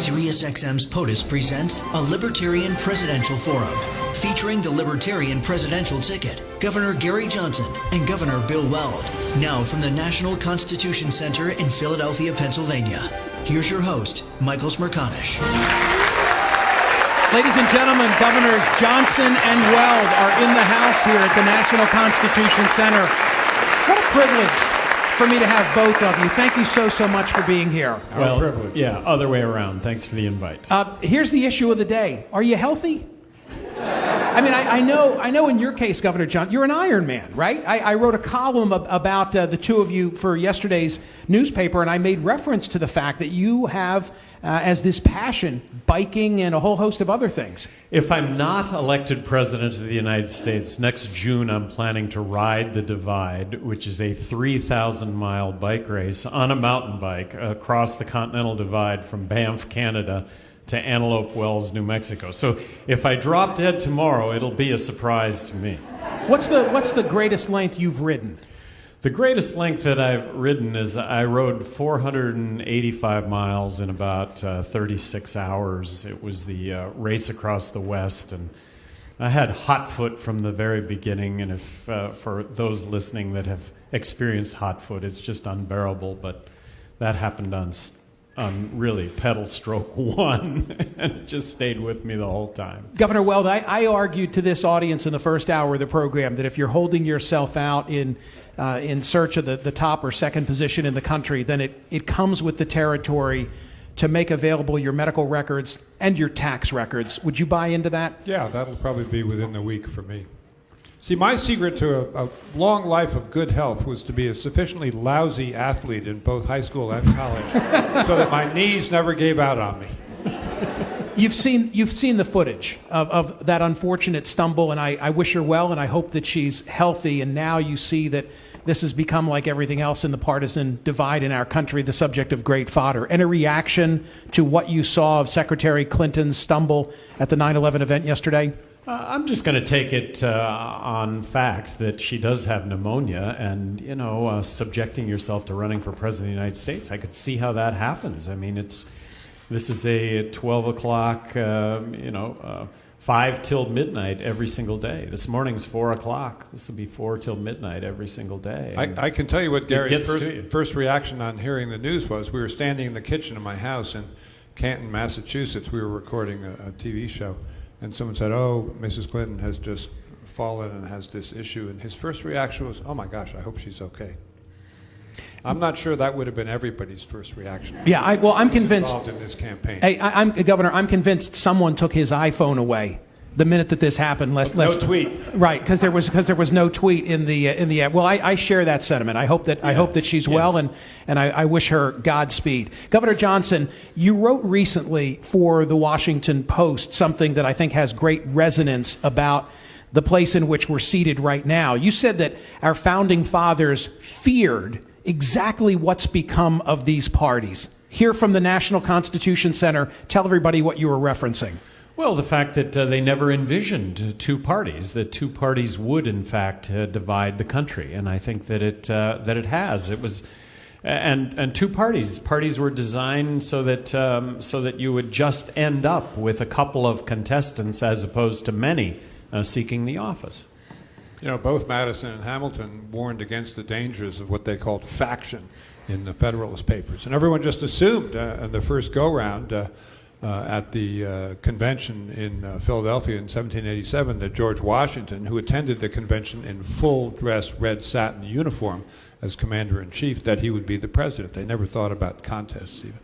SiriusXM's POTUS presents a Libertarian Presidential Forum featuring the Libertarian presidential ticket, Governor Gary Johnson and Governor Bill Weld. Now from the National Constitution Center in Philadelphia, Pennsylvania, here's your host, Michael Smerconish. Ladies and gentlemen, Governors Johnson and Weld are in the house here at the National Constitution Center. What a privilege for me to have both of you. Thank you so much for being here. Well, privilege. Yeah, other way around. Thanks for the invite. Here's the issue of the day. Are you healthy? I mean, I know in your case, Governor John, you're an Iron Man, right? I wrote a column about the two of you for yesterday's newspaper, and I made reference to the fact that you have, as this passion, biking and a whole host of other things. If I'm not elected President of the United States, next June I'm planning to ride the Divide, which is a 3,000-mile bike race on a mountain bike across the Continental Divide from Banff, Canada, to Antelope Wells, New Mexico. So if I drop dead tomorrow, it'll be a surprise to me. What's the greatest length you've ridden? The greatest length that I've ridden is I rode 485 miles in about 36 hours. It was the race across the West, and I had hot foot from the very beginning, and if for those listening that have experienced hot foot, it's just unbearable, but that happened on really pedal stroke one, and it just stayed with me the whole time. Governor Weld, I argued to this audience in the first hour of the program that if you're holding yourself out in search of the top or second position in the country, then it comes with the territory to make available your medical records and your tax records. Would you buy into that? Yeah, that'll probably be within the week for me. See, my secret to a long life of good health was to be a sufficiently lousy athlete in both high school and college so that my knees never gave out on me. You've seen the footage of that unfortunate stumble, and I wish her well, and I hope that she's healthy, and now you see that this has become, like everything else in the partisan divide in our country, the subject of great fodder. Any reaction to what you saw of Secretary Clinton's stumble at the 9/11 event yesterday? I'm just going to take it on fact that she does have pneumonia, and, subjecting yourself to running for President of the United States, I could see how that happens. I mean, this is a 12 o'clock, 5 till midnight every single day. This morning's 4 o'clock. This will be 4 till midnight every single day. I can tell you what Gary's first reaction on hearing the news was. We were standing in the kitchen of my house in Canton, Massachusetts. We were recording a TV show. And someone said, "Oh, Mrs. Clinton has just fallen and has this issue." And his first reaction was, "Oh my gosh, I hope she's okay." I'm not sure that would have been everybody's first reaction. Yeah, I'm convinced. Involved in this campaign. Hey, Governor, I'm convinced someone took his iPhone away the minute that this happened. No tweet. Right, because there was no tweet in the. Well, I share that sentiment. I hope that she's well, and I wish her Godspeed. Governor Johnson, you wrote recently for the Washington Post something that I think has great resonance about the place in which we're seated right now. You said that our founding fathers feared exactly what's become of these parties. Here from the National Constitution Center, tell everybody what you were referencing. Well, the fact that they never envisioned two parties, that two parties would, in fact, divide the country, and I think that it has. It was, and two parties. Parties were designed so that you would just end up with a couple of contestants as opposed to many seeking the office. Both Madison and Hamilton warned against the dangers of what they called faction in the Federalist Papers, and everyone just assumed in the first go-round. At the convention in Philadelphia in 1787 that George Washington, who attended the convention in full dress red satin uniform as commander-in-chief, that he would be the president. They never thought about contests even.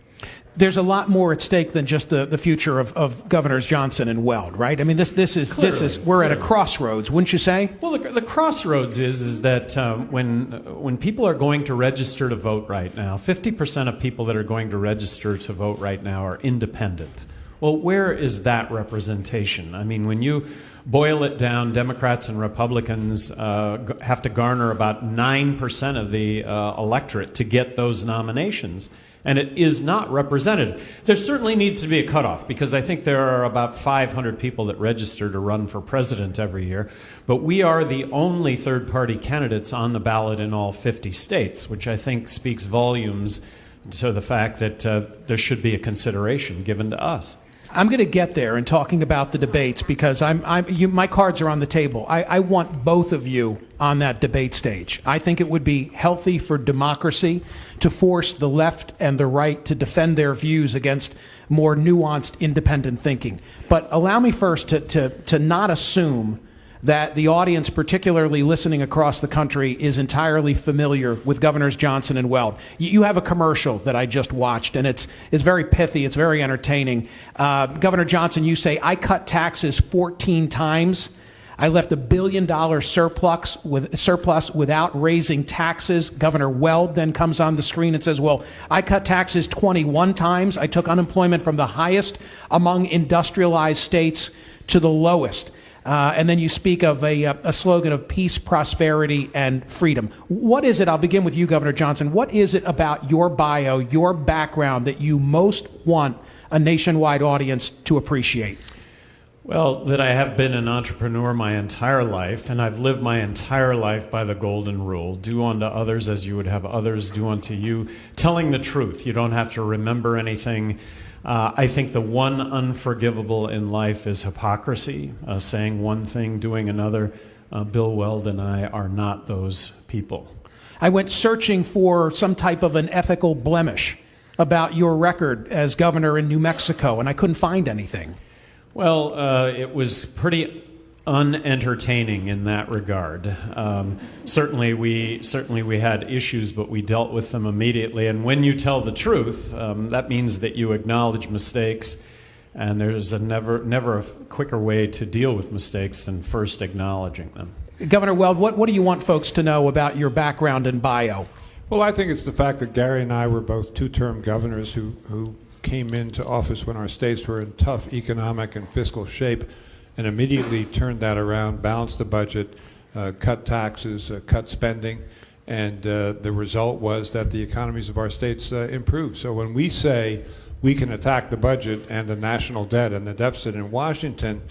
There's a lot more at stake than just the future of Governors Johnson and Weld, right? I mean, we're at a crossroads, wouldn't you say? Well, the crossroads is that when people are going to register to vote right now, 50% of people that are going to register to vote right now are independent. Well, where is that representation? I mean, when you boil it down, Democrats and Republicans have to garner about 9% of the electorate to get those nominations. And it is not represented. There certainly needs to be a cutoff, because I think there are about 500 people that register to run for president every year. But we are the only third-party candidates on the ballot in all 50 states, which I think speaks volumes to the fact that there should be a consideration given to us. I'm going to get there in talking about the debates because my cards are on the table. I want both of you on that debate stage. I think it would be healthy for democracy to force the left and the right to defend their views against more nuanced, independent thinking. But allow me first to not assume that the audience, particularly listening across the country, is entirely familiar with Governors Johnson and Weld. You have a commercial that I just watched, and it's very pithy. It's very entertaining. Governor Johnson, you say, I cut taxes 14 times. I left $1 billion surplus without raising taxes. Governor Weld then comes on the screen and says, well, I cut taxes 21 times. I took unemployment from the highest among industrialized states to the lowest. And then you speak of a slogan of peace, prosperity, and freedom. What is it, I'll begin with you, Governor Johnson, what is it about your bio, your background, that you most want a nationwide audience to appreciate? Well, that I have been an entrepreneur my entire life, and I've lived my entire life by the golden rule. Do unto others as you would have others do unto you. Telling the truth. You don't have to remember anything. I think the one unforgivable in life is hypocrisy, saying one thing, doing another. Bill Weld and I are not those people. I went searching for some type of an ethical blemish about your record as governor in New Mexico, and I couldn't find anything. Well, it was pretty unentertaining in that regard. Certainly we had issues, but we dealt with them immediately. And when you tell the truth, that means that you acknowledge mistakes, and there's never a quicker way to deal with mistakes than first acknowledging them. Governor Weld, what do you want folks to know about your background and bio? Well, I think it's the fact that Gary and I were both two-term governors who came into office when our states were in tough economic and fiscal shape, and immediately turned that around, balanced the budget, cut taxes, cut spending, and the result was that the economies of our states improved. So when we say we can attack the budget and the national debt and the deficit in Washington,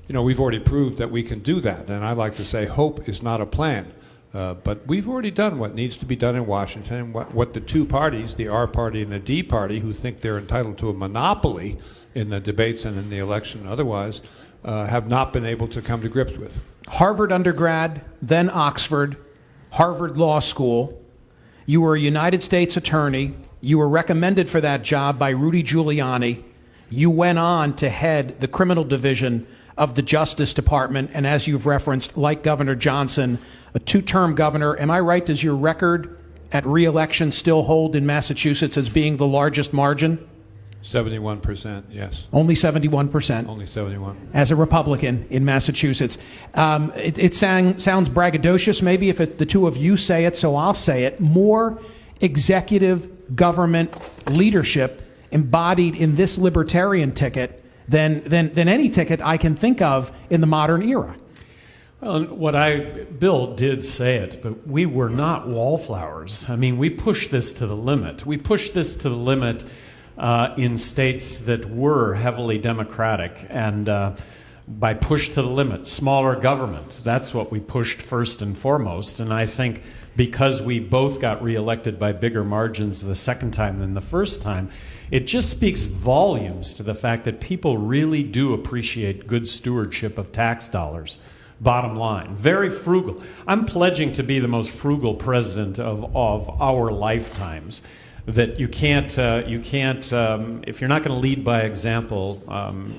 we've already proved that we can do that. And I like to say hope is not a plan. But we've already done what needs to be done in Washington, and what the two parties, the R party and the D party, who think they're entitled to a monopoly in the debates and in the election and otherwise, have not been able to come to grips with. Harvard undergrad, then Oxford, Harvard Law School. You were a United States attorney. You were recommended for that job by Rudy Giuliani. You went on to head the criminal division of the Justice Department, and as you've referenced, like Governor Johnson, a two-term governor. Am I right? Does your record at re-election still hold in Massachusetts as being the largest margin? 71%, yes. Only 71%. Only 71. As a Republican in Massachusetts. It sounds braggadocious, maybe, if the two of you say it, so I'll say it. More executive government leadership embodied in this libertarian ticket than any ticket I can think of in the modern era. Well, Bill did say it, but we were not wallflowers. I mean, we pushed this to the limit. We pushed this to the limit in states that were heavily Democratic, and by push to the limit, smaller government, that's what we pushed first and foremost. And I think because we both got reelected by bigger margins the second time than the first time, it just speaks volumes to the fact that people really do appreciate good stewardship of tax dollars. Bottom line, very frugal. I'm pledging to be the most frugal president of our lifetimes. That you can't, if you're not going to lead by example,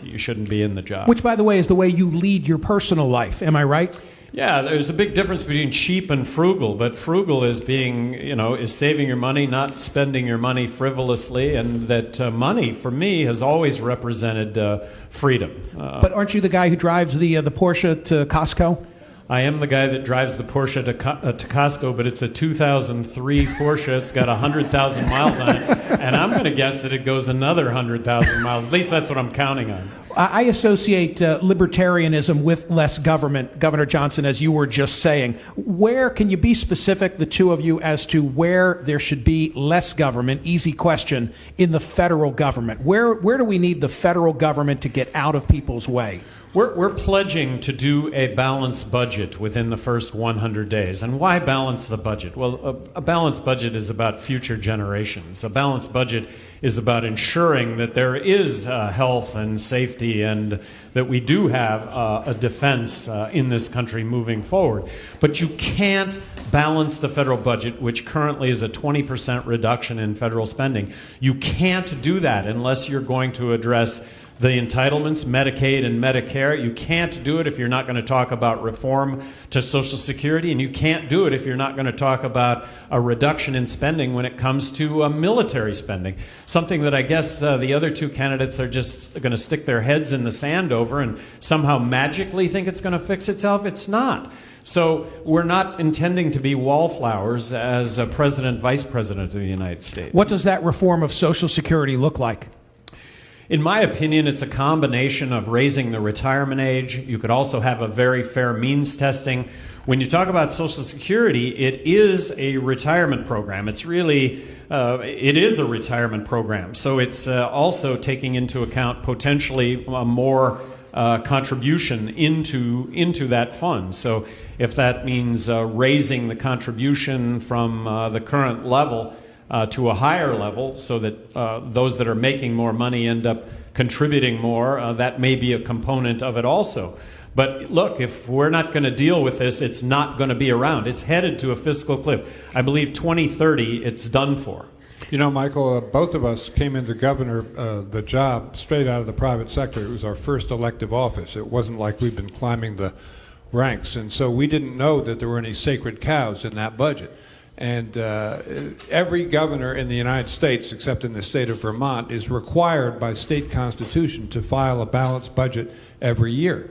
you shouldn't be in the job. Which, by the way, is the way you lead your personal life. Am I right? Yeah, there's a big difference between cheap and frugal, but frugal is is saving your money, not spending your money frivolously, and that money, for me, has always represented freedom. But aren't you the guy who drives the Porsche to Costco? I am the guy that drives the Porsche to Costco, but it's a 2003 Porsche. It's got 100,000 miles on it, and I'm going to guess that it goes another 100,000 miles. At least that's what I'm counting on. I associate libertarianism with less government, Governor Johnson, as you were just saying. Where can you be specific, the two of you, as to where there should be less government? Easy question. In the federal government, where do we need the federal government to get out of people's way? We're pledging to do a balanced budget within the first 100 days. And why balance the budget? Well, a balanced budget is about future generations. A balanced budget is about ensuring that there is health and safety and that we do have a defense in this country moving forward. But you can't balance the federal budget, which currently is a 20% reduction in federal spending. You can't do that unless you're going to address the entitlements, Medicaid and Medicare. You can't do it if you're not going to talk about reform to Social Security, and you can't do it if you're not going to talk about a reduction in spending when it comes to military spending. Something that I guess the other two candidates are just going to stick their heads in the sand over and somehow magically think it's going to fix itself. It's not. So we're not intending to be wallflowers as a president, vice president of the United States. What does that reform of Social Security look like? In my opinion, it's a combination of raising the retirement age. You could also have a very fair means testing. When you talk about Social Security, it is a retirement program. It's really, it is a retirement program. So it's also taking into account potentially more contribution into that fund. So if that means raising the contribution from the current level to a higher level so that those that are making more money end up contributing more, that may be a component of it also. But look, if we're not going to deal with this, it's not going to be around. It's headed to a fiscal cliff. I believe 2030, it's done for. You know, Michael, both of us came into governor the job straight out of the private sector. It was our first elective office. It wasn't like we've been climbing the ranks. And so we didn't know that there were any sacred cows in that budget. And every governor in the United States, except in the state of Vermont, is required by state constitution to file a balanced budget every year.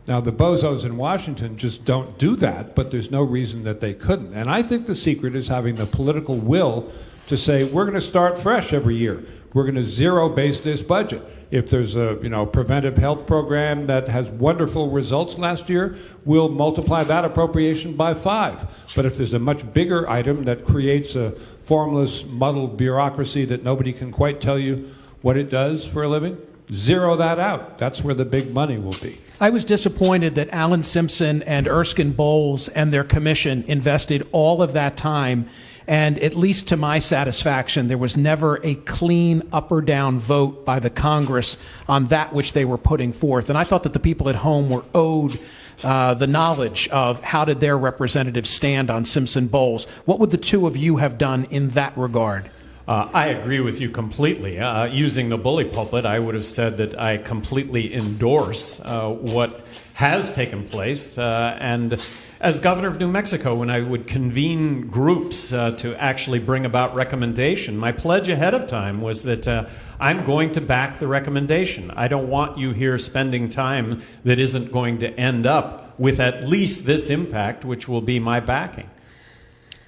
Now, the bozos in Washington just don't do that, but there's no reason that they couldn't. And I think the secret is having the political will to say, we're going to start fresh every year. We're going to zero-base this budget. If there's a preventive health program that has wonderful results last year, we'll multiply that appropriation by 5. But if there's a much bigger item that creates a formless, muddled bureaucracy that nobody can quite tell you what it does for a living, zero that out. That's where the big money will be. I was disappointed that Alan Simpson and Erskine Bowles and their commission invested all of that time, and at least to my satisfaction, there was never a clean up or down vote by the Congress on that which they were putting forth. And I thought that the people at home were owed the knowledge of how did their representatives stand on Simpson Bowles. What would the two of you have done in that regard? I agree with you completely. Using the bully pulpit, I would have said that I completely endorse what has taken place. And as governor of New Mexico, when I would convene groups to actually bring about recommendation, my pledge ahead of time was that I'm going to back the recommendation. I don't want you here spending time that isn't going to end up with at least this impact, which will be my backing.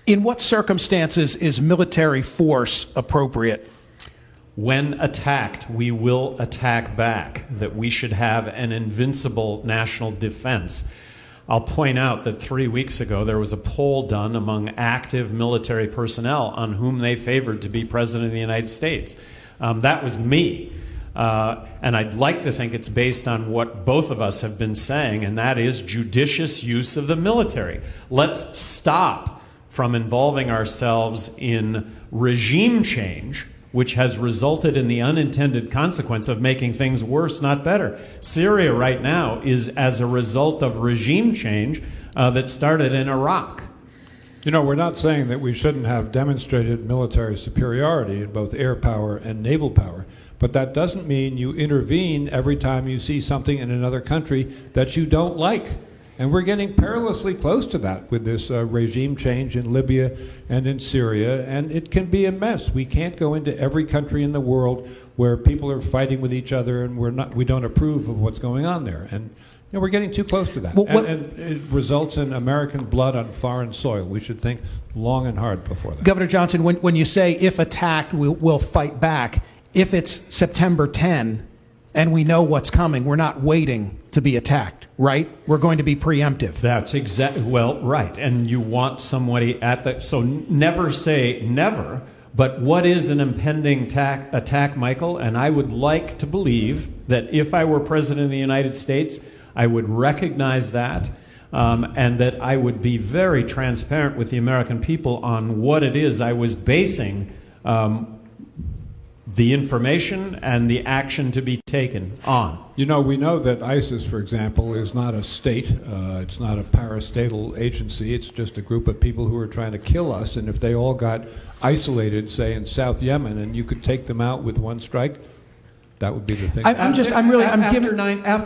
In what circumstances is military force appropriate? When attacked, we will attack back, that we should have an invincible national defense. I'll point out that 3 weeks ago there was a poll done among active military personnel on whom they favored to be president of the United States. That was me. And I'd like to think it's based on what both of us have been saying, and that is judicious use of the military. Let's stop from involving ourselves in regime change, which has resulted in the unintended consequence of making things worse, not better. Syria right now is as a result of regime change that started in Iraq. You know, we're not saying that we shouldn't have demonstrated military superiority in both air power and naval power, but that doesn't mean you intervene every time you see something in another country that you don't like. And we're getting perilously close to that with this regime change in Libya and in Syria, and it can be a mess. We can't go into every country in the world where people are fighting with each other and we don't approve of what's going on there. And we're getting too close to that. Well, and it results in American blood on foreign soil. We should think long and hard before that. Governor Johnson, when you say if attacked, we'll fight back, if it's September 10, and we know what's coming. We're not waiting to be attacked, right? We're going to be preemptive. That's exactly, well, right. And you want somebody at the, so never say never, but what is an impending attack, Michael? And I would like to believe that if I were president of the United States, I would recognize that, and that I would be very transparent with the American people on what it is I was basing the information and the action to be taken on. You know, we know that ISIS, for example, is not a state. It's not a parastatal agency. It's just a group of people who are trying to kill us. And if they all got isolated, say, in South Yemen, and you could take them out with one strike, that would be the thing. After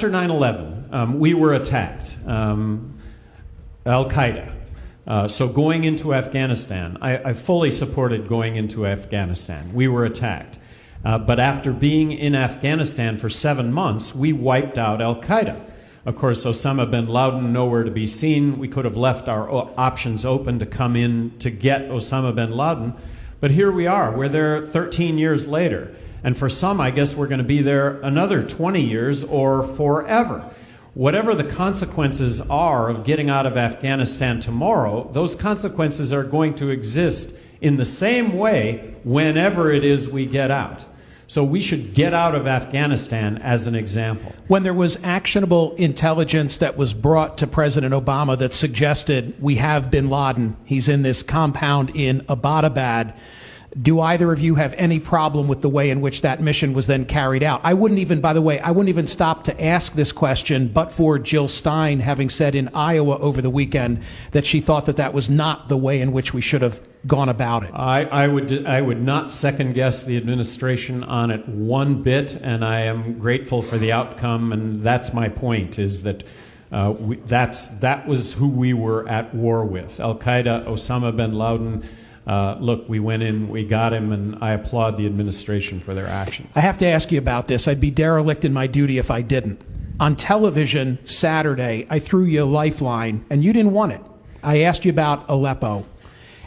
9/11, we were attacked. Al-Qaeda. So going into Afghanistan, I fully supported going into Afghanistan. We were attacked. But after being in Afghanistan for 7 months, we wiped out Al-Qaeda. Of course, Osama bin Laden, nowhere to be seen. We could have left our options open to come in to get Osama bin Laden. But here we are. We're there 13 years later. And for some, I guess we're going to be there another 20 years or forever. Whatever the consequences are of getting out of Afghanistan tomorrow, those consequences are going to exist in the same way whenever it is we get out. So we should get out of Afghanistan as an example. When there was actionable intelligence that was brought to President Obama that suggested we have bin Laden, he's in this compound in Abbottabad, do either of you have any problem with the way in which that mission was then carried out? I wouldn't even, by the way, I wouldn't even stop to ask this question, but for Jill Stein having said in Iowa over the weekend that she thought that that was not the way in which we should have gone about it. I would not second guess the administration on it one bit, and I am grateful for the outcome, and that's my point, is that that was who we were at war with. Al-Qaeda, Osama bin Laden. Look, we went in, we got him, and I applaud the administration for their actions. I have to ask you about this. I'd be derelict in my duty if I didn't. On television Saturday, I threw you a lifeline, and you didn't want it. I asked you about Aleppo,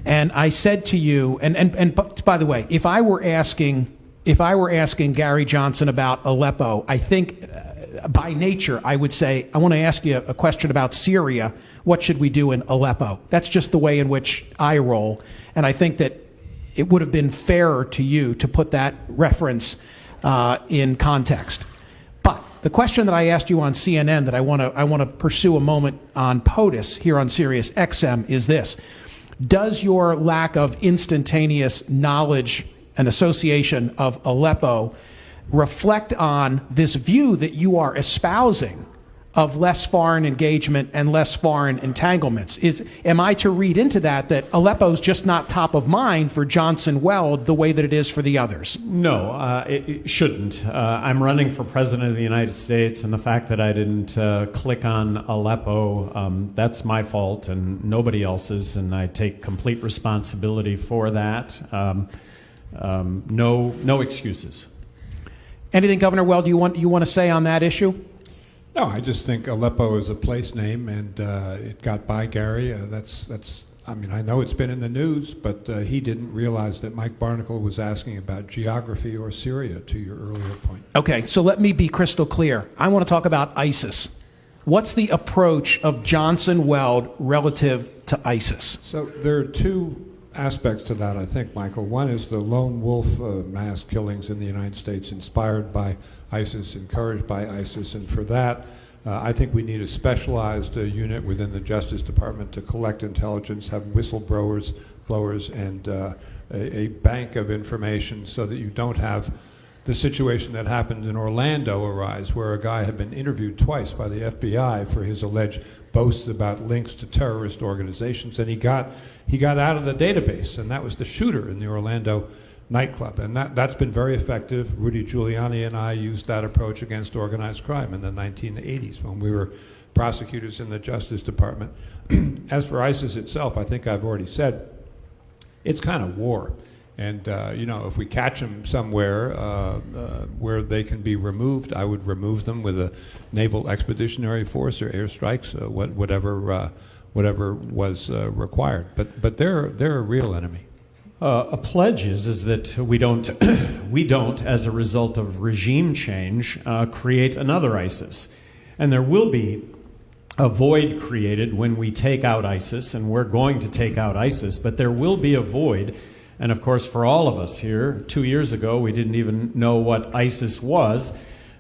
and I said to you, and by the way, if I were asking Gary Johnson about Aleppo, I think by nature I would say, I want to ask you a question about Syria. What should we do in Aleppo? That's just the way in which I roll. And I think that it would have been fairer to you to put that reference in context. But the question that I asked you on CNN that I want to pursue a moment on POTUS here on Sirius XM is this. Does your lack of instantaneous knowledge and association of Aleppo reflect on this view that you are espousing of less foreign engagement and less foreign entanglements? Am I to read into that Aleppo's just not top of mind for Johnson Weld the way that it is for the others? No, it shouldn't. I'm running for president of the United States, and the fact that I didn't click on Aleppo, that's my fault and nobody else's, and I take complete responsibility for that. No excuses. Anything, Governor Weld, you want to say on that issue? No, I just think Aleppo is a place name, and it got by Gary. I mean, I know it's been in the news, but he didn't realize that Mike Barnacle was asking about geography or Syria, to your earlier point. Okay, so let me be crystal clear. I want to talk about ISIS. What's the approach of Johnson Weld relative to ISIS? So there are two aspects to that, I think, Michael. One is the lone wolf mass killings in the United States inspired by ISIS, encouraged by ISIS, and for that, I think we need a specialized unit within the Justice Department to collect intelligence, have whistleblowers, and a bank of information so that you don't have the situation that happened in Orlando arise, where a guy had been interviewed twice by the FBI for his alleged boasts about links to terrorist organizations, and he got out of the database, and that was the shooter in the Orlando nightclub, and that's been very effective. Rudy Giuliani and I used that approach against organized crime in the 1980s when we were prosecutors in the Justice Department. As for ISIS itself, I think I've already said, it's kind of war. And, if we catch them somewhere where they can be removed, I would remove them with a naval expeditionary force or airstrikes, whatever was required. But they're a real enemy. A pledge is that we don't, we don't, as a result of regime change, create another ISIS. And there will be a void created when we take out ISIS, and we're going to take out ISIS, but there will be a void. And of course, for all of us here, 2 years ago, we didn't even know what ISIS was.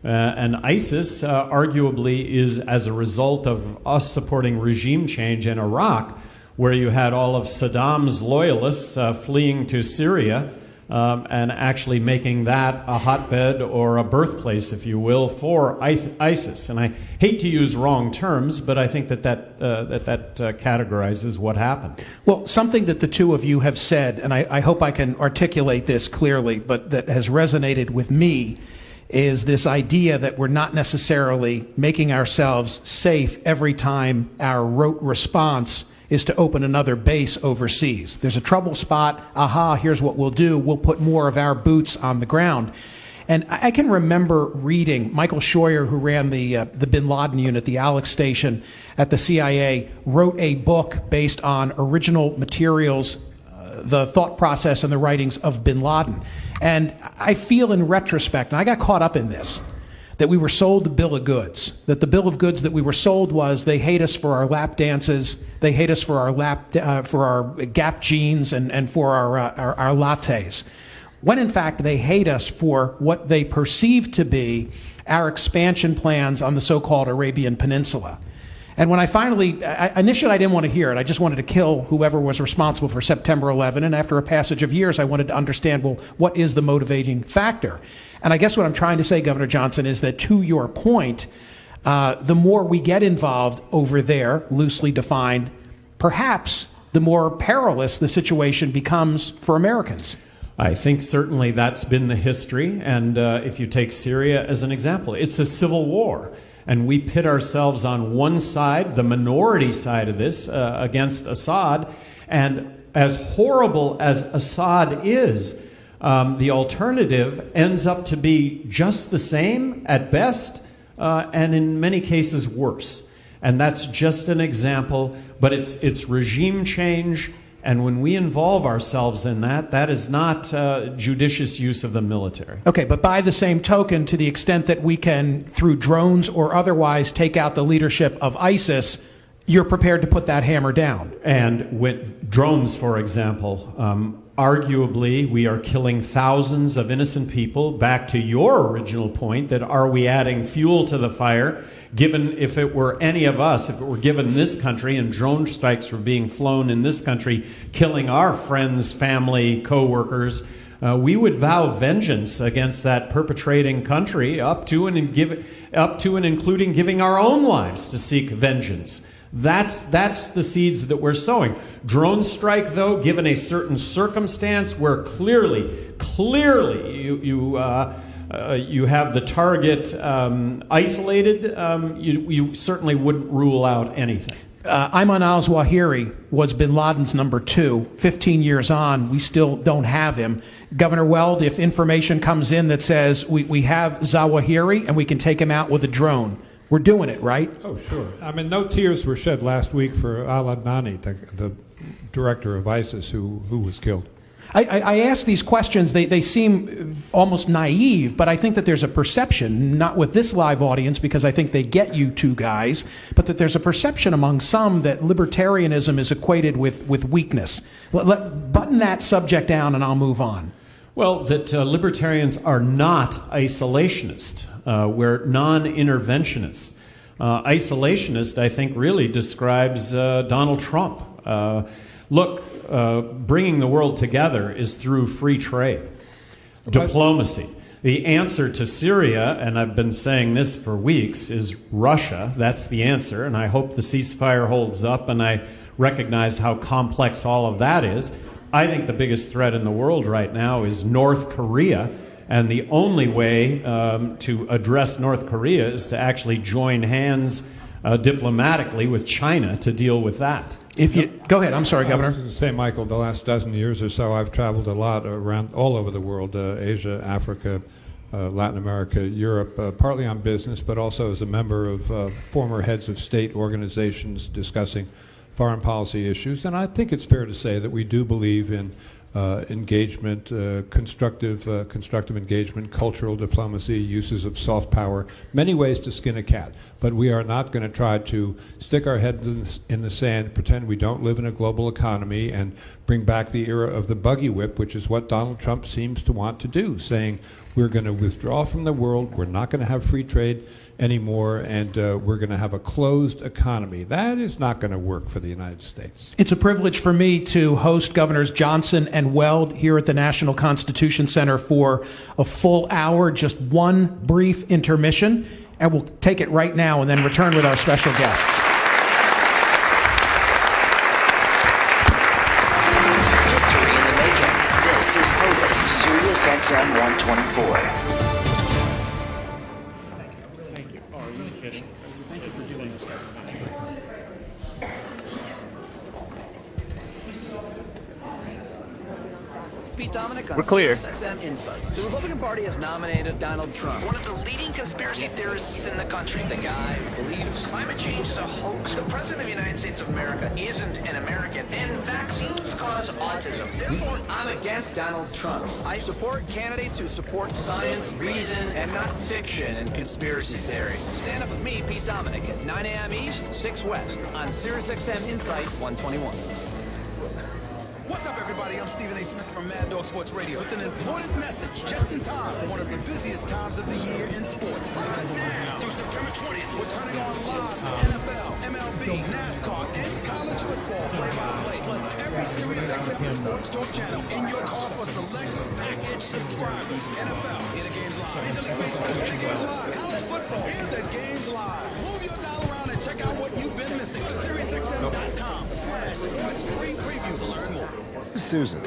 And ISIS arguably is as a result of us supporting regime change in Iraq, where you had all of Saddam's loyalists fleeing to Syria and actually making that a hotbed or a birthplace, if you will, for ISIS. And I hate to use wrong terms, but I think that categorizes what happened. Well, something that the two of you have said, and I hope I can articulate this clearly, but that has resonated with me, is this idea that we're not necessarily making ourselves safe every time our rote response is to open another base overseas. There's a trouble spot. Aha, here's what we'll do. We'll put more of our boots on the ground. And I can remember reading Michael Scheuer, who ran the bin Laden unit, the Alex station at the CIA, wrote a book based on original materials, the thought process and the writings of bin Laden. And I feel in retrospect, and I got caught up in this, that we were sold the bill of goods, that the bill of goods that we were sold was they hate us for our lap dances, they hate us for our Gap jeans and for our lattes, when in fact they hate us for what they perceive to be our expansion plans on the so-called Arabian Peninsula. And when I finally, initially I didn't want to hear it. I just wanted to kill whoever was responsible for September 11. And after a passage of years, I wanted to understand, well, what is the motivating factor? And I guess what I'm trying to say, Governor Johnson, is that to your point, the more we get involved over there, loosely defined, perhaps the more perilous the situation becomes for Americans. I think certainly that's been the history. And if you take Syria as an example, it's a civil war. And we pit ourselves on one side, the minority side of this, against Assad. And as horrible as Assad is, the alternative ends up to be just the same at best, and in many cases worse. And that's just an example, but it's regime change. And when we involve ourselves in that, that is not judicious use of the military. Okay, but by the same token, to the extent that we can, through drones or otherwise, take out the leadership of ISIS, you're prepared to put that hammer down. And with drones, for example, arguably we are killing thousands of innocent people. Back to your original point, that are we adding fuel to the fire? Given if it were any of us, if it were given this country and drone strikes were being flown in this country, killing our friends, family, co-workers, we would vow vengeance against that perpetrating country up to and including giving our own lives to seek vengeance. That's the seeds that we're sowing. Drone strike, though, given a certain circumstance where clearly you have the target isolated, you certainly wouldn't rule out anything. Ayman al-Zawahiri was bin Laden's number 2. 15 years on, we still don't have him. Governor Weld, if information comes in that says we have Zawahiri and we can take him out with a drone, we're doing it, right? Oh, sure. I mean, no tears were shed last week for al-Adnani, the director of ISIS who was killed. I ask these questions, they seem almost naive, but I think that there's a perception, not with this live audience because I think they get you two guys, but that there's a perception among some that libertarianism is equated with weakness. Button that subject down and I'll move on. Well, that libertarians are not isolationist. We're non-interventionist. Isolationist, I think, really describes Donald Trump. Look, bringing the world together is through free trade, diplomacy. The answer to Syria, and I've been saying this for weeks, is Russia. That's the answer, and I hope the ceasefire holds up, and I recognize how complex all of that is. I think the biggest threat in the world right now is North Korea, and the only way to address North Korea is to actually join hands diplomatically with China to deal with that. Go ahead. I'm sorry, Governor. I was going to say, Michael, the last dozen years or so, I've traveled a lot around all over the world, Asia, Africa, Latin America, Europe, partly on business, but also as a member of former heads of state organizations discussing foreign policy issues. And I think it's fair to say that we do believe in engagement, constructive engagement, cultural diplomacy, uses of soft power, many ways to skin a cat. But we are not going to try to stick our heads in the sand, pretend we don't live in a global economy, and bring back the era of the buggy whip, which is what Donald Trump seems to want to do, saying we're going to withdraw from the world, we're not going to have free trade anymore, and we're going to have a closed economy. That is not going to work for the United States. It's a privilege for me to host Governors Johnson and Weld here at the National Constitution Center for a full hour, just one brief intermission, and we'll take it right now and then return with our special guests. History in the making. This is POTUS, Sirius XM 124. We're clear. The Republican Party has nominated Donald Trump, one of the leading conspiracy theorists in the country. The guy who believes climate change is a hoax. The President of the United States of America isn't an American, and vaccines cause autism. Therefore, I'm against Donald Trump. I support candidates who support science, reason, and not fiction and conspiracy theory. Stand up with me, Pete Dominic, at 9 a.m. East, 6 West, on Sirius XM Insight 121. What's up, everybody? I'm Stephen A. Smith from Mad Dog Sports Radio. It's an important message just in time for one of the busiest times of the year in sports. Now, through September 20th, we're turning on live NFL, MLB, NASCAR, and college football play-by-play, plus every Sirius XM Sports Talk channel in your car for select package subscribers. NFL, hear the games live. Major League Baseball, hear the games live. College football, hear the games live. Move your dial around and check out what you've been missing. Go to SiriusXM.com/sports free preview to learn more. Susan.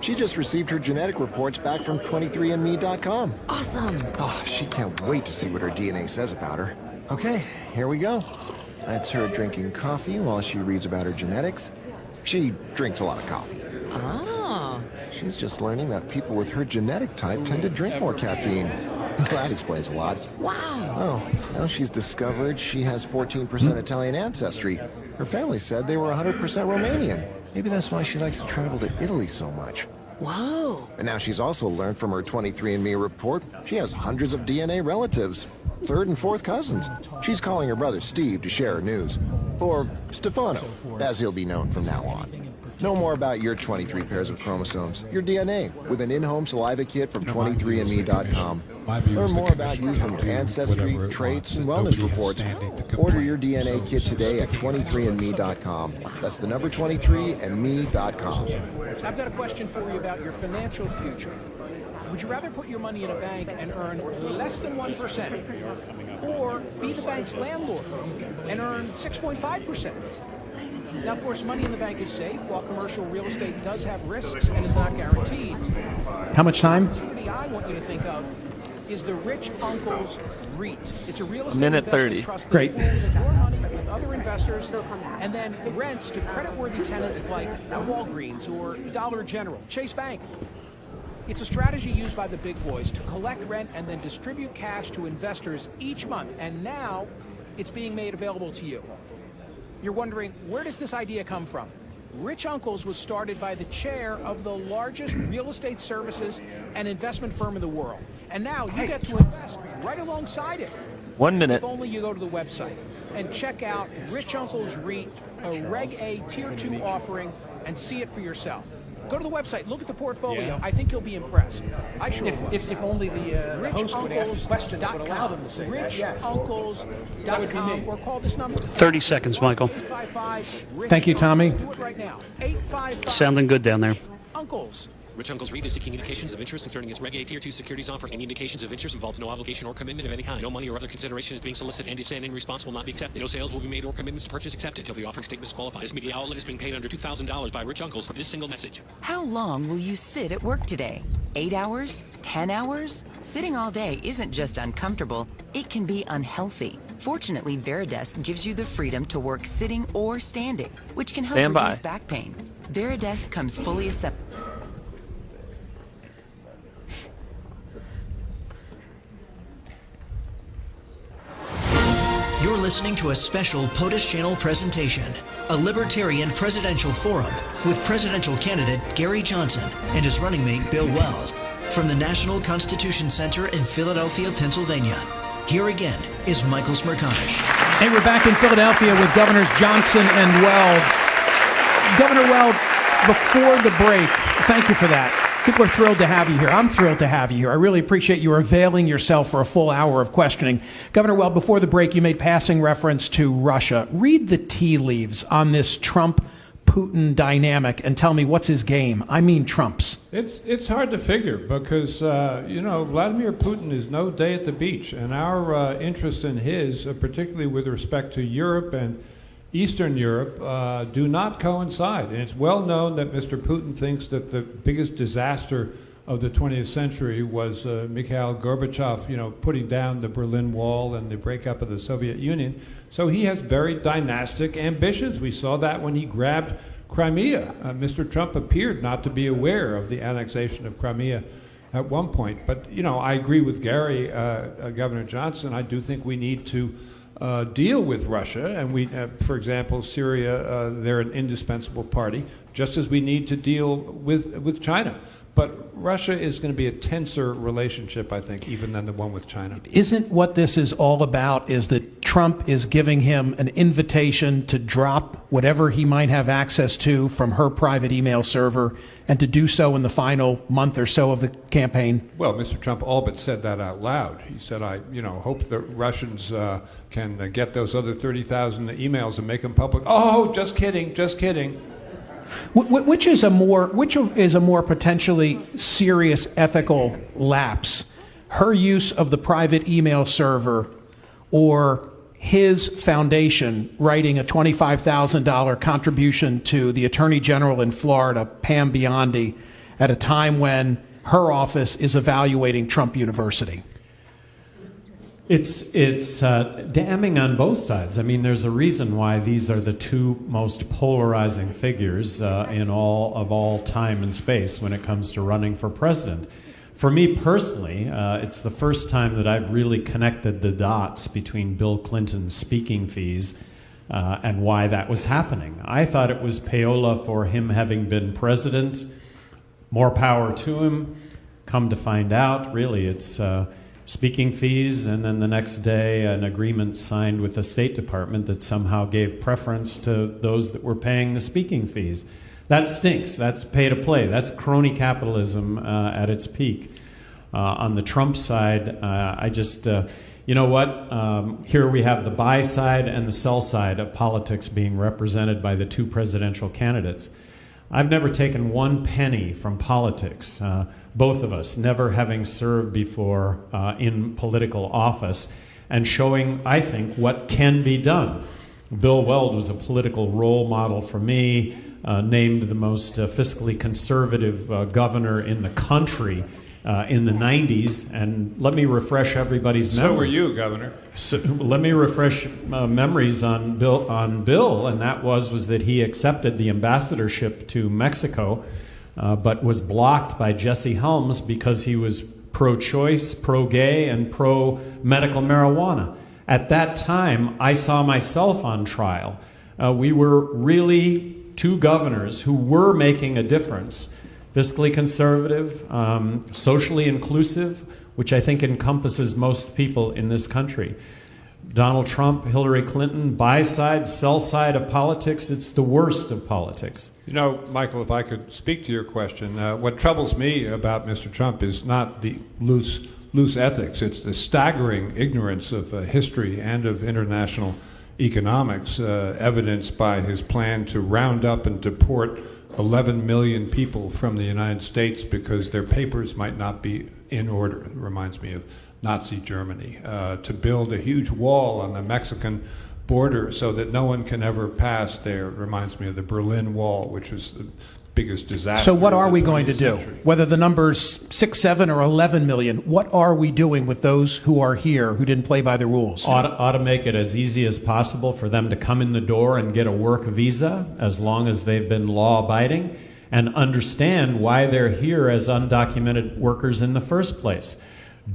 She just received her genetic reports back from 23andMe.com. Awesome. Oh, she can't wait to see what her DNA says about her. Okay, here we go. That's her drinking coffee while she reads about her genetics. She drinks a lot of coffee. Oh. She's just learning that people with her genetic type tend to drink more caffeine. That explains a lot. Wow. Oh, now she's discovered she has 14% Italian ancestry. Her family said they were 100% Romanian. Maybe that's why she likes to travel to Italy so much. Whoa. And now she's also learned from her 23andMe report she has hundreds of DNA relatives, third and fourth cousins. She's calling her brother Steve to share her news. Or Stefano, as he'll be known from now on. Know more about your 23 pairs of chromosomes, your DNA, with an in-home saliva kit from 23andMe.com. Learn more about you from ancestry, traits, and wellness reports. Order your DNA kit today at 23andMe.com. That's the number 23andMe.com. I've got a question for you about your financial future. Would you rather put your money in a bank and earn less than 1%, or be the bank's landlord and earn 6.5%? Now, of course, money in the bank is safe, while commercial real estate does have risks and is not guaranteed. How much time? The opportunity I want you to think of is the Rich Uncle's REIT. It's a real estate Minute investment 30. trust that Great. pools your money with other investors and then rents to creditworthy tenants like Walgreens or Dollar General, Chase Bank. It's a strategy used by the big boys to collect rent and then distribute cash to investors each month, and now it's being made available to you. You're wondering, where does this idea come from? Rich Uncles was started by the chair of the largest real estate services and investment firm in the world. And now you get to invest right alongside it. 1 minute. If only you go to the website and check out Rich Uncles REIT, a Reg A Tier 2 offering, and see it for yourself. Go to the website, look at the portfolio. Yeah. I think you'll be impressed. I sure will. If only the host would ask a question that would allow them to say that. RichUncles.com or call this number. 30 seconds, Michael. Thank you, Tommy. Do it right now. 855 Sounding good down there. Uncles. Rich Uncles REIT is seeking indications of interest concerning its Reg A Tier 2 securities offer. Any indications of interest involves no obligation or commitment of any kind. No money or other consideration is being solicited, and if sent in response will not be accepted. No sales will be made or commitments to purchase accepted until the offering statement is qualified. This media outlet is being paid under $2,000 by Rich Uncles for this single message. How long will you sit at work today? 8 hours? 10 hours? Sitting all day isn't just uncomfortable, it can be unhealthy. Fortunately, Veridesk gives you the freedom to work sitting or standing, which can help reduce back pain. Veridesk comes fully assembled. You're listening to a special POTUS Channel presentation, a Libertarian Presidential Forum with presidential candidate Gary Johnson and his running mate Bill Weld from the National Constitution Center in Philadelphia, Pennsylvania. Here again is Michael Smerconish. Hey, we're back in Philadelphia with Governors Johnson and Weld. Governor Weld, before the break, thank you for that. People are thrilled to have you here. I'm thrilled to have you here. I really appreciate you availing yourself for a full hour of questioning. Governor Weld, before the break, you made passing reference to Russia. Read the tea leaves on this Trump-Putin dynamic and tell me what's his game. I mean Trump's. It's hard to figure because, Vladimir Putin is no day at the beach. And our interest in his, particularly with respect to Europe and Eastern Europe, do not coincide. And it's well known that Mr. Putin thinks that the biggest disaster of the 20th century was Mikhail Gorbachev, putting down the Berlin Wall and the breakup of the Soviet Union. So he has very dynastic ambitions. We saw that when he grabbed Crimea. Mr. Trump appeared not to be aware of the annexation of Crimea at one point. But, I agree with Gary, Governor Johnson. I do think we need to deal with Russia, and we, for example, Syria, they're an indispensable party, just as we need to deal with China. But Russia is going to be a tenser relationship, I think, even than the one with China. Isn't what this is all about is that Trump is giving him an invitation to drop whatever he might have access to from her private email server and to do so in the final month or so of the campaign? Well, Mr. Trump all but said that out loud. He said, I hope the Russians can get those other 30,000 emails and make them public. Oh, just kidding, just kidding. Which is a more potentially serious ethical lapse? Her use of the private email server or his foundation writing a $25,000 contribution to the Attorney General in Florida, Pam Biondi, at a time when her office is evaluating Trump University? It's damning on both sides. I mean, there's a reason why these are the two most polarizing figures in all time and space when it comes to running for president. For me personally, it's the first time that I've really connected the dots between Bill Clinton's speaking fees and why that was happening. I thought it was payola for him having been president. More power to him. Come to find out, really, it's speaking fees, and then the next day an agreement signed with the State Department that somehow gave preference to those that were paying the speaking fees. That stinks. That's pay to play. That's crony capitalism at its peak. On the Trump side, you know what? Here we have the buy side and the sell side of politics being represented by the two presidential candidates. I've never taken one penny from politics. Both of us, never having served before in political office, and showing, I think, what can be done. Bill Weld was a political role model for me, named the most fiscally conservative governor in the country in the 90s, and let me refresh everybody's memory. So were you, Governor. So let me refresh memories on Bill, and that was that he accepted the ambassadorship to Mexico, but was blocked by Jesse Helms because he was pro-choice, pro-gay, and pro-medical marijuana. At that time, I saw myself on trial. We were really two governors who were making a difference. Fiscally conservative, socially inclusive, which I think encompasses most people in this country. Donald Trump, Hillary Clinton, buy side, sell side of politics, it's the worst of politics. Michael, if I could speak to your question, what troubles me about Mr. Trump is not the loose ethics, it's the staggering ignorance of history and of international economics, evidenced by his plan to round up and deport 11 million people from the United States because their papers might not be in order. It reminds me of Nazi Germany, to build a huge wall on the Mexican border so that no one can ever pass there. It reminds me of the Berlin Wall, which was the biggest disaster. So what are we going to do? Century. Whether the number's 6, 7, or 11 million, what are we doing with those who are here who didn't play by the rules? Ought to make it as easy as possible for them to come in the door and get a work visa as long as they've been law-abiding and understand why they're here as undocumented workers in the first place.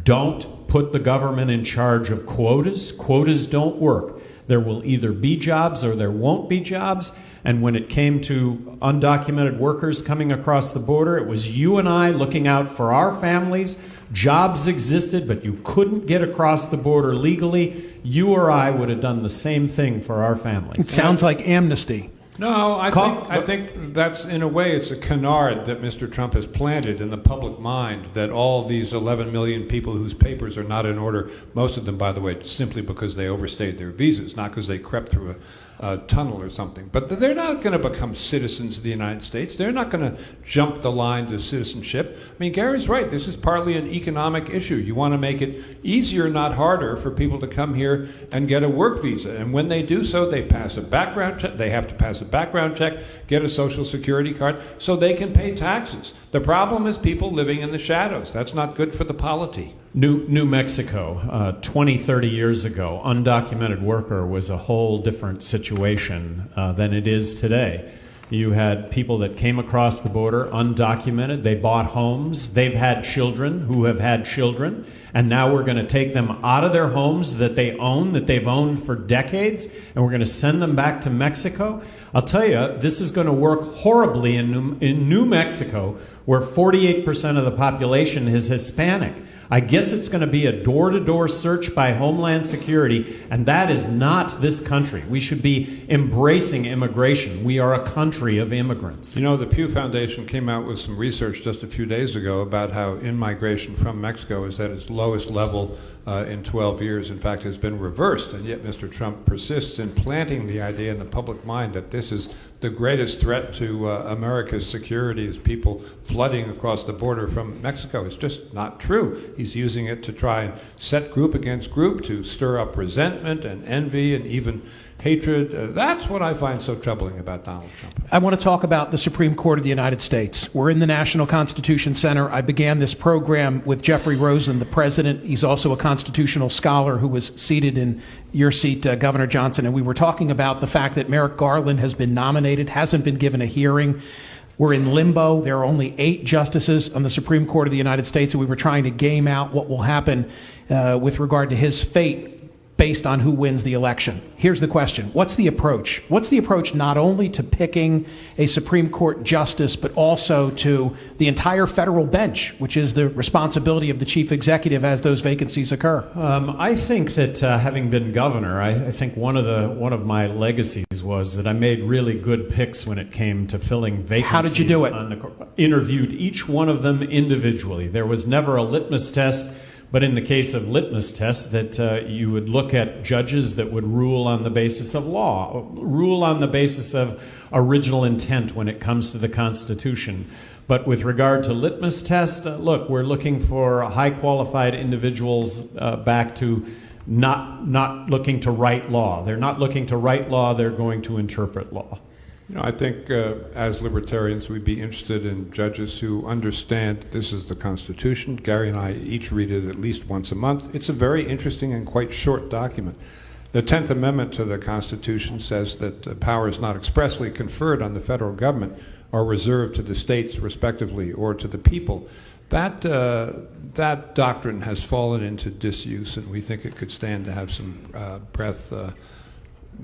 Don't put the government in charge of quotas. Quotas don't work. there will either be jobs or there won't be jobs. And when it came to undocumented workers coming across the border, it was you and I looking out for our families. Jobs existed, but you couldn't get across the border legally. You or I would have done the same thing for our families. It sounds like amnesty. No, I think that's, in a way, it's a canard that Mr. Trump has planted in the public mind, that all these 11 million people whose papers are not in order, most of them, by the way, simply because they overstayed their visas, not because they crept through a tunnel or something. But they're not going to become citizens of the United States. They're not going to jump the line to citizenship. I mean, Gary's right. This is partly an economic issue. You want to make it easier, not harder, for people to come here and get a work visa. And when they do so, they pass a background check. They have to pass a background check, get a Social Security card, so they can pay taxes. The problem is people living in the shadows. That's not good for the polity. New Mexico, 20, 30 years ago, undocumented worker was a whole different situation than it is today. You had people that came across the border undocumented. They bought homes. They've had children who have had children. And now we're going to take them out of their homes that they own, that they've owned for decades, and we're going to send them back to Mexico. I'll tell you, this is going to work horribly in New Mexico, where 48% of the population is Hispanic. I guess it's going to be a door-to-door search by Homeland Security, and that is not this country. We should be embracing immigration. We are a country of immigrants. You know, the Pew Foundation came out with some research just a few days ago about how in-migration from Mexico is at its lowest level in 12 years. In fact, has been reversed, and yet Mr. Trump persists in planting the idea in the public mind that this is the greatest threat to America's security is people flooding across the border from Mexico. It's just not true. He's using it to try and set group against group, to stir up resentment and envy and even hatred. That's what I find so troubling about Donald Trump. I want to talk about the Supreme Court of the United States. We're in the National Constitution Center. I began this program with Jeffrey Rosen, the president. He's also a constitutional scholar who was seated in your seat, Governor Johnson. And we were talking about the fact that Merrick Garland has been nominated, hasn't been given a hearing. We're in limbo. There are only 8 justices on the Supreme Court of the United States, and we were trying to game out what will happen with regard to his fate based on who wins the election. Here's the question. What's the approach? What's the approach not only to picking a Supreme Court justice, but also to the entire federal bench, which is the responsibility of the chief executive as those vacancies occur? I think that having been governor, I think one of my legacies was that I made really good picks when it came to filling vacancies. How did you do it? Interviewed each one of them individually. There was never a litmus test. But in the case of litmus tests, that you would look at judges that would rule on the basis of law, rule on the basis of original intent when it comes to the Constitution. But with regard to litmus tests, look, we're looking for high qualified individuals back to not looking to write law. They're not looking to write law, they're going to interpret law. You know, I think as libertarians, we'd be interested in judges who understand this is the Constitution. Gary and I each read it at least once a month. It's a very interesting and quite short document. The 10th Amendment to the Constitution says that powers not expressly conferred on the federal government are reserved to the states, respectively, or to the people. That doctrine has fallen into disuse, and we think it could stand to have some breath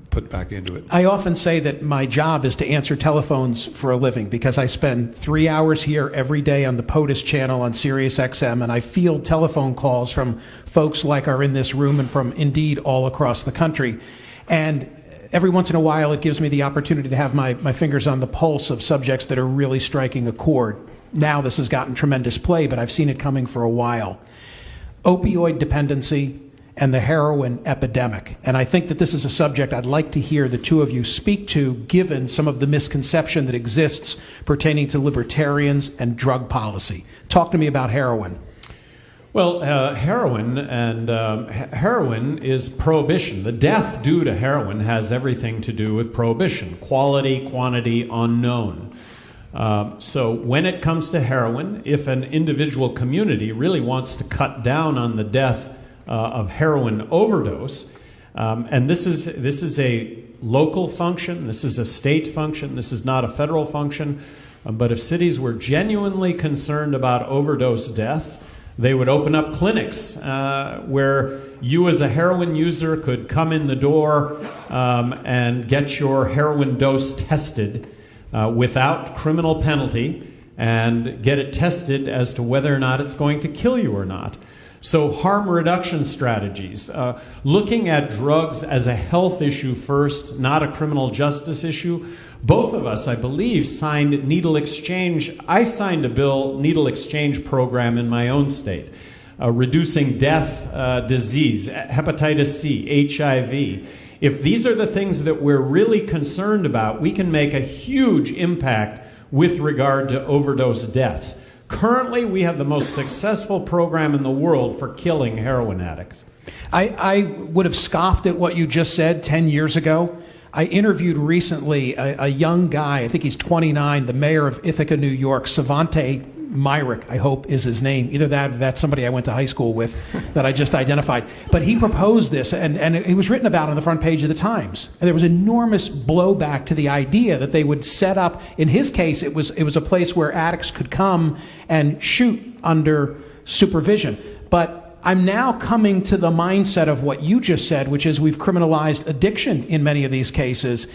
put back into it. I often say that my job is to answer telephones for a living because I spend 3 hours here every day on the POTUS channel on Sirius XM, and I field telephone calls from folks like are in this room and from indeed all across the country. And every once in a while it gives me the opportunity to have my fingers on the pulse of subjects that are really striking a chord. Now this has gotten tremendous play, but I've seen it coming for a while. Opioid dependency and the heroin epidemic. And I think that this is a subject I'd like to hear the two of you speak to, given some of the misconception that exists pertaining to libertarians and drug policy. Talk to me about heroin. Well, heroin is prohibition. The death due to heroin has everything to do with prohibition. Quality, quantity, unknown. So when it comes to heroin, if an individual community really wants to cut down on the death of heroin overdose, and this is a local function, this is a state function, this is not a federal function, but if cities were genuinely concerned about overdose death, They would open up clinics where you as a heroin user could come in the door and get your heroin dose tested without criminal penalty and get it tested as to whether or not it's going to kill you or not. So harm reduction strategies, looking at drugs as a health issue first, not a criminal justice issue. Both of us, I believe, signed needle exchange. I signed a bill, needle exchange program in my own state, reducing death, disease, hepatitis C, HIV. If these are the things that we're really concerned about, we can make a huge impact with regard to overdose deaths. Currently, we have the most successful program in the world for killing heroin addicts. I would have scoffed at what you just said 10 years ago. I interviewed recently a young guy, I think he's 29, the mayor of Ithaca, New York, Savante Myrick, I hope is his name. Either that or that's somebody I went to high school with that I just identified. But he proposed this, and it was written about on the front page of the Times. And there was enormous blowback to the idea that they would set up, in his case, it was a place where addicts could come and shoot under supervision. But I'm now coming to the mindset of what you just said, which is we've criminalized addiction in many of these cases.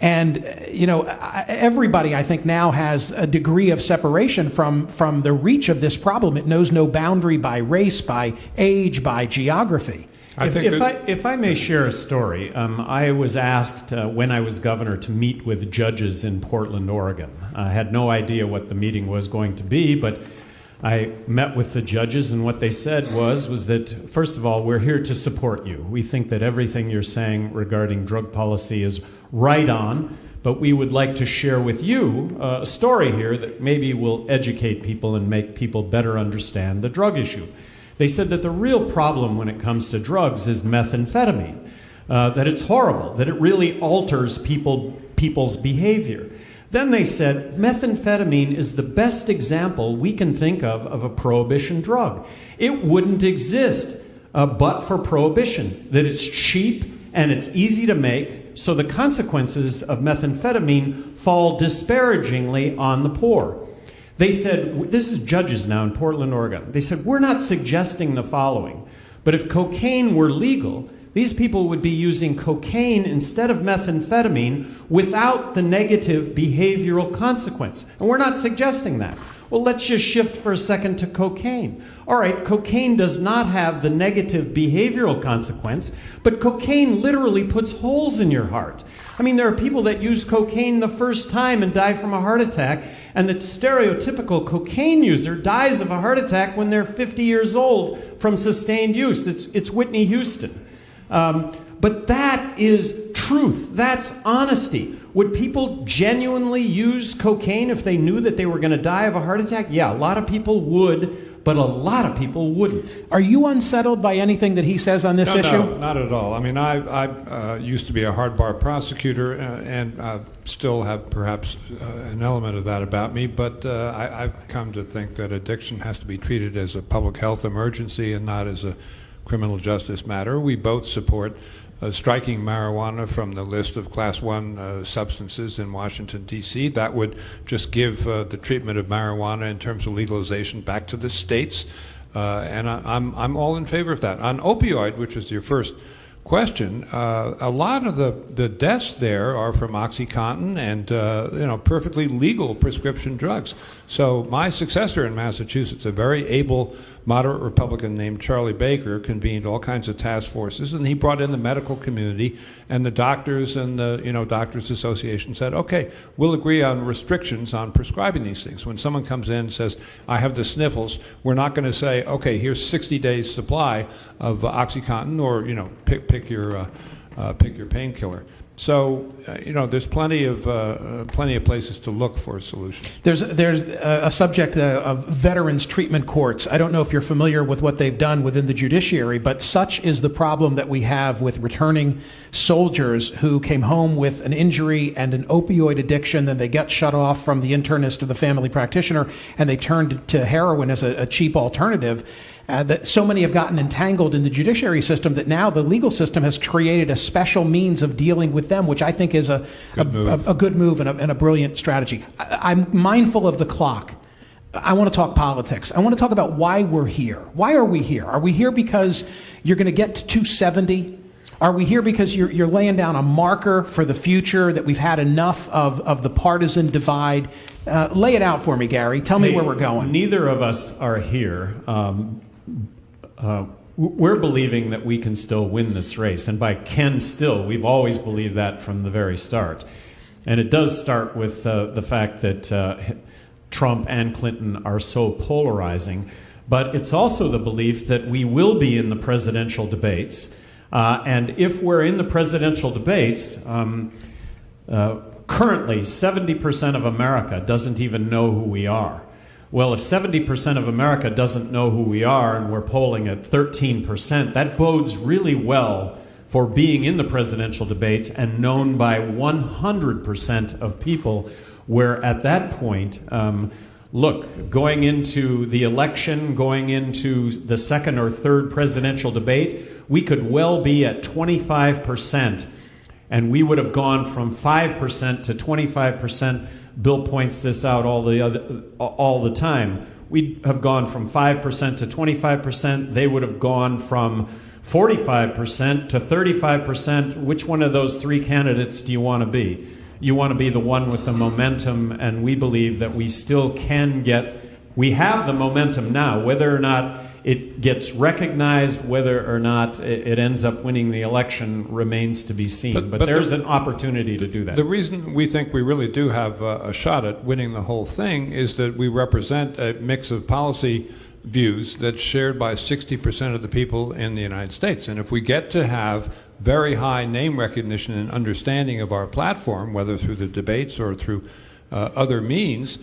And, you know, everybody, I think, now has a degree of separation from the reach of this problem. It knows no boundary by race, by age, by geography. If I may share a story, I was asked when I was governor to meet with judges in Portland, Oregon. I had no idea what the meeting was going to be, but I met with the judges, and what they said was that, first of all, we're here to support you. We think that everything you're saying regarding drug policy is right on, but we would like to share with you a story here that maybe will educate people and make people better understand the drug issue. They said that the real problem when it comes to drugs is methamphetamine, that it's horrible, that it really alters people's behavior. Then they said methamphetamine is the best example we can think of a prohibition drug. It wouldn't exist but for prohibition, that it's cheap and it's easy to make, so the consequences of methamphetamine fall disparagingly on the poor. They said, this is judges now in Portland, Oregon, they said, we're not suggesting the following, but if cocaine were legal, these people would be using cocaine instead of methamphetamine without the negative behavioral consequence. And we're not suggesting that. Well, let's just shift for a second to cocaine. All right, cocaine does not have the negative behavioral consequence, but cocaine literally puts holes in your heart. I mean, there are people that use cocaine the first time and die from a heart attack, and the stereotypical cocaine user dies of a heart attack when they're 50 years old from sustained use. It's Whitney Houston. But that is truth. That's honesty. Would people genuinely use cocaine if they knew that they were going to die of a heart attack? Yeah, a lot of people would, but a lot of people wouldn't. Are you unsettled by anything that he says on this issue? No, not at all. I mean, I used to be a hard bar prosecutor and still have perhaps an element of that about me, but I've come to think that addiction has to be treated as a public health emergency and not as a criminal justice matter. We both support striking marijuana from the list of Class 1 substances in Washington, D.C. That would just give the treatment of marijuana in terms of legalization back to the states, and I'm all in favor of that. On opioid, which is your first question, a lot of the deaths there are from OxyContin and perfectly legal prescription drugs. So my successor in Massachusetts, a very able moderate Republican named Charlie Baker, convened all kinds of task forces, and he brought in the medical community and the doctors, and the Doctors Association said, okay, we'll agree on restrictions on prescribing these things. When someone comes in and says, I have the sniffles, we're not going to say, okay, here's 60 days supply of OxyContin, or pick your painkiller. So there's plenty of places to look for solutions. There's a subject of veterans treatment courts. I don't know if you're familiar with what they've done within the judiciary, but such is the problem that we have with returning soldiers who came home with an injury and an opioid addiction. Then they get shut off from the internist or the family practitioner, and they turned to heroin as a cheap alternative. That so many have gotten entangled in the judiciary system that now the legal system has created a special means of dealing with them, which I think is a good move and a brilliant strategy. I'm mindful of the clock. I want to talk politics. I want to talk about why we're here. Why are we here? Are we here because you're going to get to 270? Are we here because you're laying down a marker for the future, that we've had enough of the partisan divide? Lay it out for me, Gary. Tell me where we're going. Neither of us are here. We're believing that we can still win this race. And by can still, we've always believed that from the very start. And it does start with the fact that Trump and Clinton are so polarizing. But it's also the belief that we will be in the presidential debates. And if we're in the presidential debates, currently 70% of America doesn't even know who we are. Well, if 70% of America doesn't know who we are and we're polling at 13%, that bodes really well for being in the presidential debates and known by 100% of people, where at that point, look, going into the election, going into the second or third presidential debate, we could well be at 25%, and we would have gone from 5% to 25%. Bill points this out all the time. We'd have gone from 5% to 25%. They would have gone from 45% to 35%. Which one of those three candidates do you want to be? You want to be the one with the momentum, and we believe that we still can we have the momentum now. Whether or not it gets recognized, whether or not it ends up winning the election remains to be seen. But there's an opportunity to do that. The reason we think we really do have a shot at winning the whole thing is that we represent a mix of policy views that's shared by 60% of the people in the United States. And if we get to have very high name recognition and understanding of our platform, whether through the debates or through other means,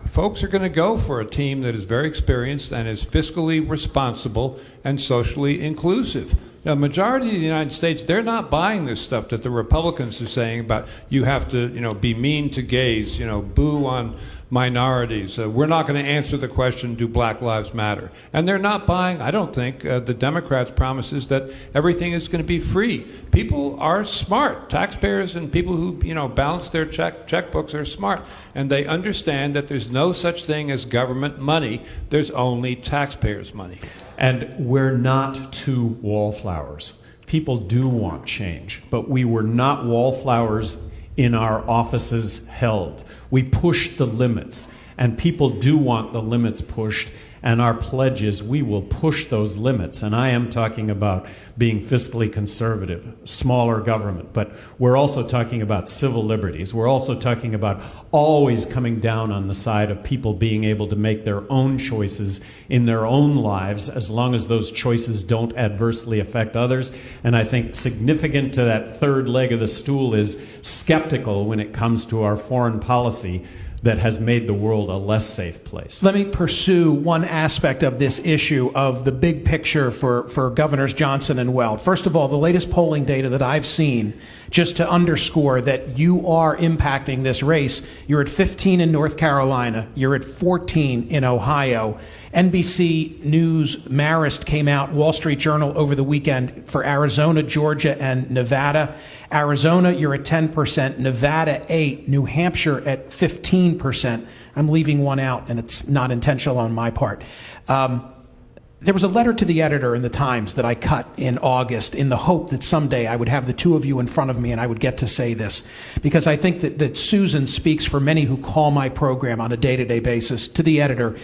folks are going to go for a team that is very experienced and is fiscally responsible and socially inclusive. The majority of the United States, they're not buying this stuff that the Republicans are saying about you have to, be mean to gays, boo on minorities. We're not going to answer the question, do Black Lives Matter? And they're not buying, I don't think, the Democrats' promises that everything is going to be free. People are smart. Taxpayers and people who, balance their checkbooks are smart. And they understand that there's no such thing as government money. There's only taxpayers' money. And we're not two wallflowers. People do want change, but we were not wallflowers in our offices held. We pushed the limits, and people do want the limits pushed, and our pledge is we will push those limits. And I am talking about being fiscally conservative, smaller government, but we're also talking about civil liberties. We're also talking about always coming down on the side of people being able to make their own choices in their own lives, as long as those choices don't adversely affect others. And I think significant to that third leg of the stool is skeptical when it comes to our foreign policy that has made the world a less safe place. Let me pursue one aspect of this issue of the big picture for Governors Johnson and Weld. First of all, the latest polling data that I've seen, just to underscore that you are impacting this race, you're at 15 in North Carolina, you're at 14 in Ohio. NBC News Marist came out, Wall Street Journal over the weekend, for Arizona, Georgia, and Nevada. Arizona, you're at 10%, Nevada 8%, New Hampshire at 15%. I'm leaving one out, and it's not intentional on my part. There was a letter to the editor in the Times that I cut in August in the hope that someday I would have the two of you in front of me and I would get to say this, because I think that Susan speaks for many who call my program on a day-to-day basis. To the editor,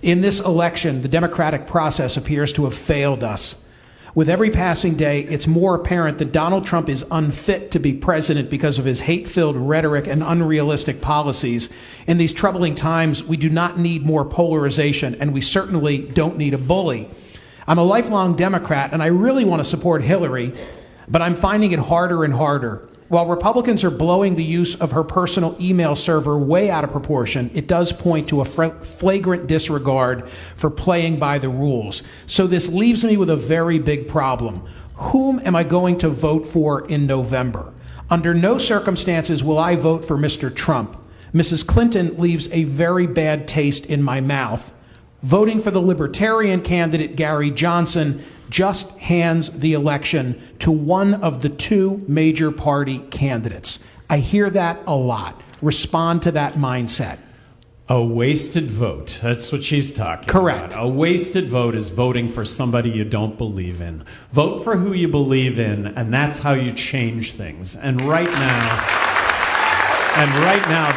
in this election, the democratic process appears to have failed us. With every passing day, it's more apparent that Donald Trump is unfit to be president because of his hate-filled rhetoric and unrealistic policies. In these troubling times, we do not need more polarization, and we certainly don't need a bully. I'm a lifelong Democrat, and I really want to support Hillary, but I'm finding it harder and harder. While Republicans are blowing the use of her personal email server way out of proportion, it does point to a flagrant disregard for playing by the rules. So this leaves me with a very big problem. Whom am I going to vote for in November? Under no circumstances will I vote for Mr. Trump. Mrs. Clinton leaves a very bad taste in my mouth. Voting for the Libertarian candidate, Gary Johnson, just hands the election to one of the two major party candidates. I hear that a lot. Respond to that mindset. A wasted vote. That's what she's talking Correct. about. A wasted vote is voting for somebody you don't believe in. Vote for who you believe in, and that's how you change things. And right now,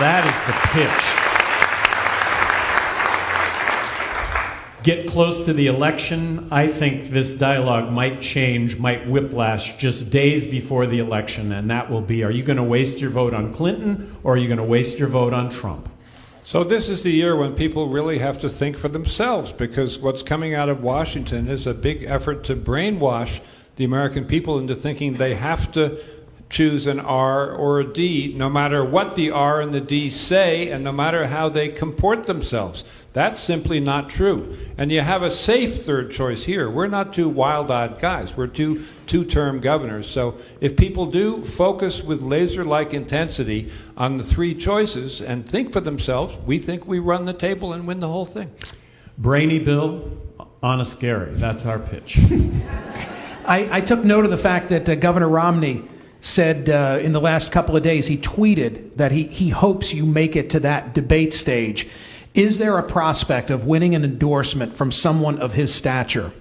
that is the pitch. Get close to the election. I think this dialogue might change, might whiplash just days before the election, and that will be, are you going to waste your vote on Clinton, or are you going to waste your vote on Trump? So this is the year when people really have to think for themselves, because what's coming out of Washington is a big effort to brainwash the American people into thinking they have to choose an R or a D, no matter what the R and the D say, and no matter how they comport themselves. That's simply not true. And you have a safe third choice here. We're not two wild-eyed guys. We're two-term governors. So if people do focus with laser-like intensity on the three choices and think for themselves, we think we run the table and win the whole thing. Brainy Bill, honest Gary. That's our pitch. I took note of the fact that Governor Romney said in the last couple of days, he tweeted that he hopes you make it to that debate stage. Is there a prospect of winning an endorsement from someone of his stature?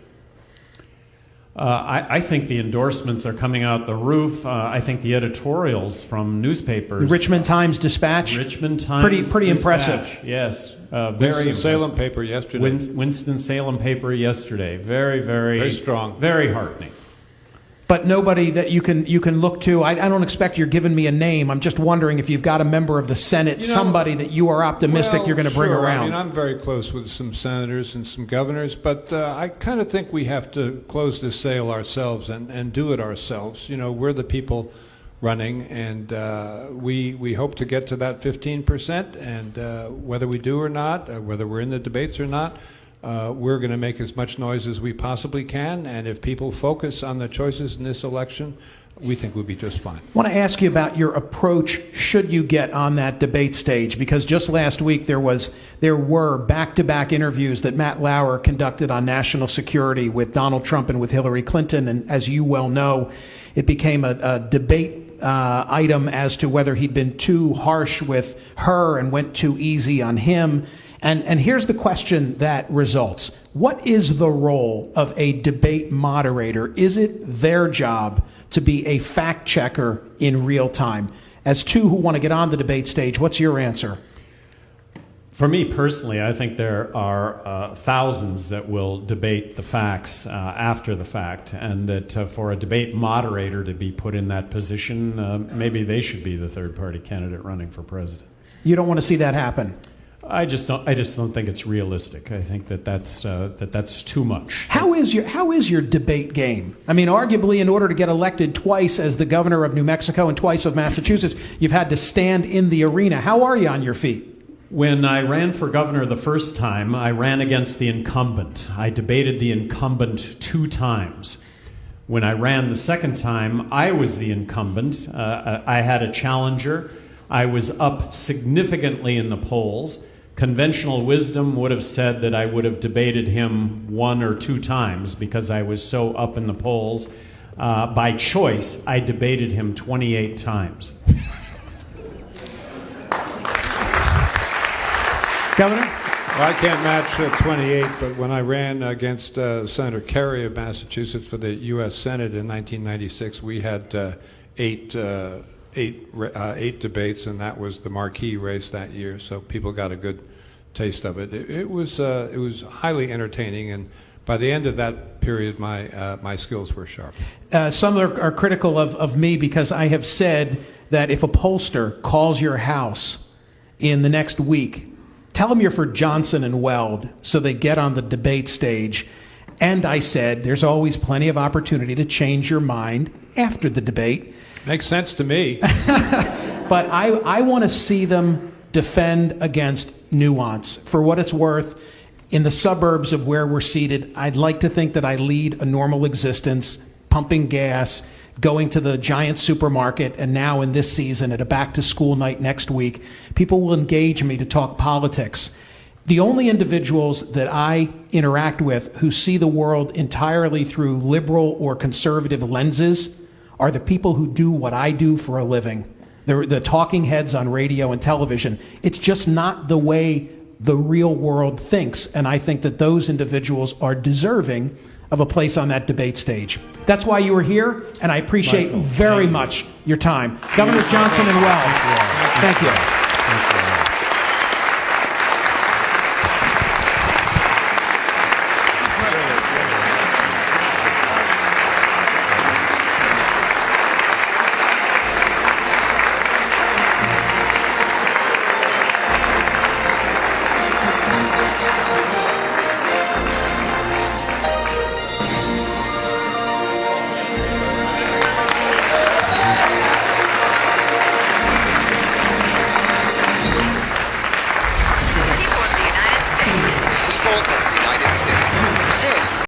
I think the endorsements are coming out the roof. I think the editorials from newspapers. The Richmond Times-Dispatch? Richmond Times. Pretty Dispatch. Impressive. Yes. Very Winston-Salem paper yesterday. Winston-Salem paper yesterday. Very strong. Very heartening. But nobody that you can look to. I don't expect you're giving me a name. I'm just wondering if you've got a member of the Senate, somebody that you are optimistic you're going to bring around. I mean, I'm very close with some senators and some governors, but I kind of think we have to close this sale ourselves and do it ourselves. You know, we're the people running, and we hope to get to that 15%, and whether we do or not, whether we're in the debates or not, we're going to make as much noise as we possibly can, and if people focus on the choices in this election, we think we'll be just fine. I want to ask you about your approach should you get on that debate stage, because just last week there were back-to-back interviews that Matt Lauer conducted on national security with Donald Trump and with Hillary Clinton, and as you well know, it became a debate item as to whether he'd been too harsh with her and went too easy on him. And here's the question that results. What is the role of a debate moderator? Is it their job to be a fact checker in real time? As two who want to get on the debate stage, what's your answer? For me personally, I think there are thousands that will debate the facts after the fact, and that for a debate moderator to be put in that position, maybe they should be the third-party candidate running for president. You don't want to see that happen? I just don't think it's realistic. I think that's too much. How is your debate game? I mean, arguably, in order to get elected twice as the governor of New Mexico and twice of Massachusetts, you've had to stand in the arena. How are you on your feet? When I ran for governor the first time, I ran against the incumbent. I debated the incumbent 2 times. When I ran the second time, I was the incumbent. I had a challenger. I was up significantly in the polls. Conventional wisdom would have said that I would have debated him 1 or 2 times because I was so up in the polls. By choice, I debated him 28 times. Governor? Well, I can't match 28, but when I ran against Senator Kerry of Massachusetts for the U.S. Senate in 1996, we had 8 debates, and that was the marquee race that year. So people got a good taste of it. It was highly entertaining, and by the end of that period, my skills were sharp. Some are critical of me because I have said that if a pollster calls your house in the next week, tell them you're for Johnson and Weld so they get on the debate stage. And I said there's always plenty of opportunity to change your mind after the debate. Makes sense to me. But I want to see them defend against nuance. For what it's worth, in the suburbs of where we're seated, I'd like to think that I lead a normal existence, pumping gas, going to the giant supermarket, and now in this season at a back-to-school night next week, people will engage me to talk politics. The only individuals that I interact with who see the world entirely through liberal or conservative lenses are the people who do what I do for a living. They're the talking heads on radio and television. It's just not the way the real world thinks. And I think that those individuals are deserving of a place on that debate stage. That's why you were here, and I appreciate very much your time. Governors Johnson and Weld, thank you.